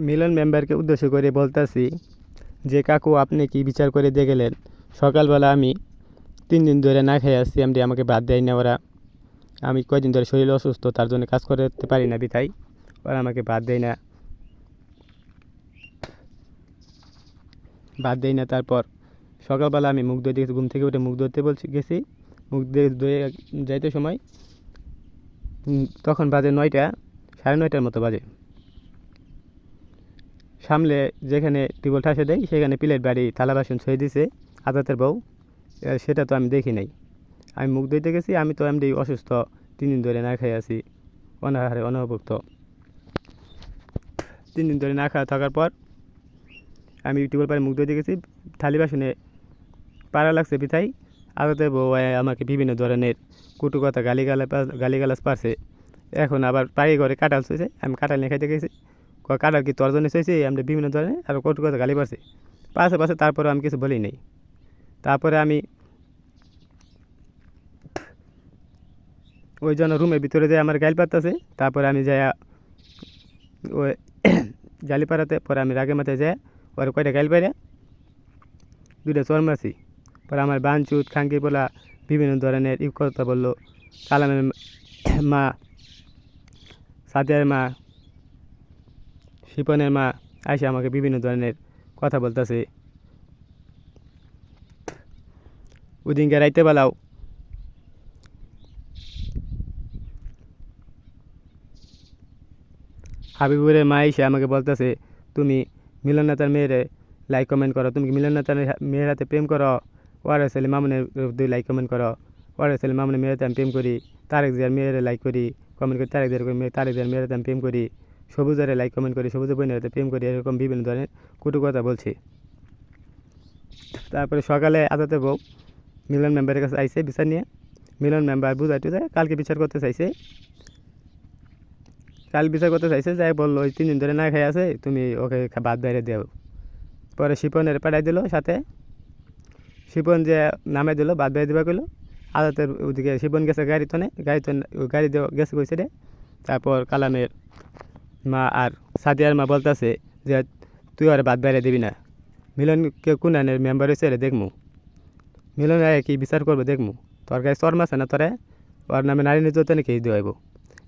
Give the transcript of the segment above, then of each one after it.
মিলন মেম্বারকে উদ্দেশ্য করে বলতেছি যে কাকু আপনি কি বিচার করে দিয়ে গেলেন। সকালবেলা আমি 3 দিন ধরে না খেয়ে আসছি, এমনি আমাকে বাদ দেয় না ওরা। আমি কয়দিন ধরে শরীর অসুস্থ, তার জন্য কাজ করতে পারি না বিতাই ওরা আমাকে বাদ দেয় না। তারপর সকালবেলা আমি মুখ ধুতে গেছি, ঘুম থেকে উঠে মুখ ধুতে গেছি। মুখ ধুয়ে যাইতে সময় তখন বাজে 9টা, 9:30 মতো বাজে। সামলে যেখানে টিউবওয়েল ঠাসে দেয় সেখানে প্লেট বাড়ি থালা বাসন ছুঁয়ে দিছে আদাতের বউ। সেটা তো আমি দেখি নাই। আমি মুখ ধুইতে গেছি, আমি তো এমনি অসুস্থ, 3 দিন ধরে না খেয়ে আছি, অনাহারে অনভুক্ত। 3 দিন ধরে না খাওয়া থাকার পর আমি টিউবওয়েল পাড়ে মুখ ধুইতে গেছি, থালি বাসনে পাড়া লাগছে বিথাই আদাতের বউ আমাকে বিভিন্ন ধরনের কুটু কথা গালিগালাজ পারছে। এখন আবার পাড়ি ঘরে কাঁঠাল ছুঁয়েছে, আমি কাঁঠাল নিয়ে খাইতে গেছি, কাঁঠাল কি তোর জন্য ছুঁয়েছি, আমরা বিভিন্ন ধরনের আর কটু কথা গালি পারছে পাশে। তারপরে আমি কিছু বলি নাই। তারপরে আমি ওই জন্য রুমের ভিতরে যাই, আমার গাইল পাড়তেছে। তারপরে আমি যাই ওই গালি পাড়াতে, পরে আমি রাগে মাথায় যাই ওর কয়টা গাইল পাইরে 2টা চর মারছি। পরে আমার বানচুত খাঙ্কি বলা বিভিন্ন ধরনের কথা বললো। কালামের মা, সাদিয়ার মা, শিপনের মা আইসে আমাকে বিভিন্ন ধরনের কথা বলতেছে। ওদিনকে রাইতে বেলাও হাবিবুরের মা এসে আমাকে বলতেছে, তুমি মিলন নেতার মেয়েরে লাইক কমেন্ট করো, তুমি কি মিলন নেতার মেয়ের হাতে প্রেম করো, ওয়ারের ছেলে মামুনের 2 লাইক কমেন্ট করো, ওয়ারের ছেলে মামুনের মেয়ের হাতে আমি প্রেম করি, তারেক জিয়ার মেয়েরে লাইক করি কমেন্ট করি, তারেক জিয়ার মেয়ের হাতে আমি প্রেম করি, সবুজের লাইক কমেন্ট করি, সবুজের বোনের হাতে প্রেম করি, এরকম বিভিন্ন ধরনের কটু কথা বলছি। তারপরে সকালে আদাতে বউ মিলন মেম্বারের কাছে আইসে বিচার নিয়ে। মিলন মেম্বার বুঝাইতে যায় কালকে বিচার করতে চাইছে, যাই বললো ওই 3 দিন ধরে না খাই আছে, তুমি ওকে বাদ বাইরে দেও। পরে শিপনের পাঠাই দিল সাথে, শিপন যে নামে দিল বাদ বাইরে দিবা কইলো। আদাতের ওদিকে শিপন গেছে গাড়ি দেওয়া গেছে কইছে রে। তারপর কালামের মা আর সাদিয়ার মা বলতেছে যে তুই আর বাদ বাইরে দিবি না, মিলনকে কোনানের মেম্বার হয়েছে রে দেখমু, মিলন কি বিচার করবো দেখমু, তোর গায়ে চর্ম আছে না তোরে, ওর নামে নারী নির্যাতনে কেস দেওয়াইব।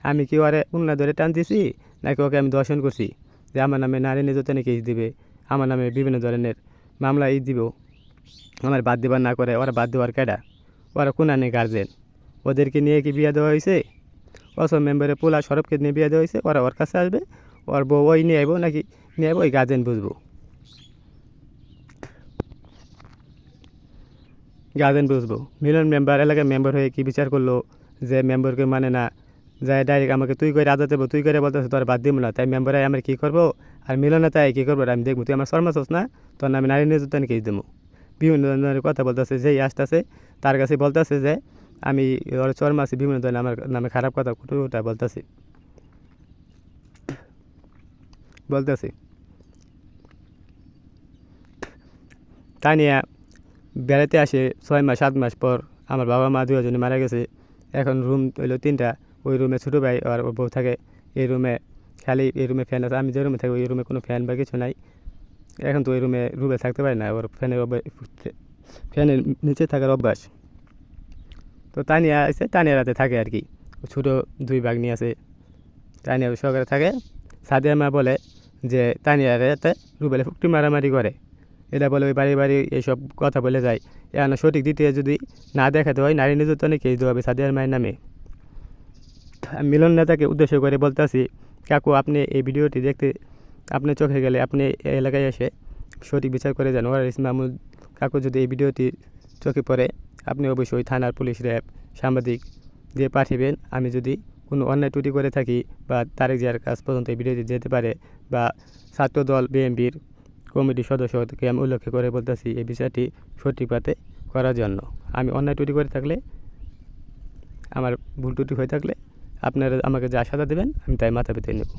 আমি কি ওরে উন্না ধরে টান দিছি নাকি ওকে আমি দর্শন করছি যে আমার নামে নারী নির্যাতনে কেস দিবে, আমার নামে বিভিন্ন ধরনের মামলা দিব, আমার বাদ দেবার না করে ওরা বাদ দেওয়ার কেডা, ওরা কোনানে গার্জেন, ওদেরকে নিয়ে কি বিয়ে দেওয়া হয়েছে? অসম মেম্বারের পোলা সরবকে নিয়ে বিয়ে দেওয়া হয়েছে, ওরা ওর কাছে আসবে, ওর বউ ওই নিয়ে আইব নাকি নিয়ে আইব, ওই গার্জেন বুঝবো। মিলন মেম্বার এলাকার মেম্বার হয়ে কি বিচার করলো যে মেম্বারকে মানে না, যায় ডাইরেক্ট আমাকে তুই করে আদাতে তুই করে বলতেছে তোর বাদ দিব না, তাই মেম্বারে আমার কী করবো আর মিলনে তাই কী করবো আমি দেখবো, তুই আমার শর্মা চোস না, তোর নামে নারী নির্যাতন কেস দেবো। বিভিন্ন ধরনের কথা বলতেছে, যেই আসতেছে তার কাছে বলতেছে যে আমি ওর চর্মা আছি, বিভিন্ন ধরনের আমার নামে খারাপ কথা কুটুটা বলতেছি। তা নিয়ে বেড়াতে আসে 6 মাস 7 মাস পর আমার বাবা মা 2জনে মারা গেছে। এখন রুম হইলো 3টা, ওই রুমে ছোটো ভাই আর বউ থাকে। এই রুমে খালি এই রুমে ফ্যান আছে, আমি যে রুমে থাকি ওই রুমে কোনো ফ্যান বা কিছু নাই। এখন তো ওই রুমে থাকতে পারি না, ওর ফ্যানের নিচে থাকার অভ্যাস। তো তানিয়া আছে, তানিয়া রাতে থাকে আর কি, ছোটো 2 ভাগ্নি আছে, তানিয়া সহকারে থাকে। সাদিয়া মা বলে যে তানিয়া রাতে রুবেলে ফুকটি মারামারি করে, এটা বলে ওই বাড়ি এইসব কথা বলে যায়। এখন সঠিক দ্বিতীয় যদি না দেখাতে হয় নারী নির্যাতনে কেস দেওয়া হবে সাদিয়ার মায়ের নামে। মিলন নেতাকে উদ্দেশ্য করে বলতেছি, কাকু আপনি এই ভিডিওটি দেখতে আপনি চোখে গেলে আপনি এলাকায় এসে সঠিক বিচার করে যান। ওয়ারিস মাহমুদ কাকু যদি এই ভিডিওটি চোখে পড়ে আপনি অবশ্যই থানার পুলিশ র্যাব সাংবাদিক দিয়ে পাঠিয়েবেন। আমি যদি কোনো অন্যায় ত্রুটি করে থাকি বা তারেক জিয়ার কাছ পর্যন্ত এই ভিডিওটি যেতে পারে, বা ছাত্রদল বিএনপির কমিটির সদস্যকে আমি উল্লেখ করে বলতেছি এই বিষয়টি সঠিক পথে করার জন্য। আমি অন্যায় ত্রুটি করে থাকলে, আমার ভুল ত্রুটি হয়ে থাকলে আপনারা আমাকে যা সাজা দেবেন আমি তাই মাথা পেতে নেব।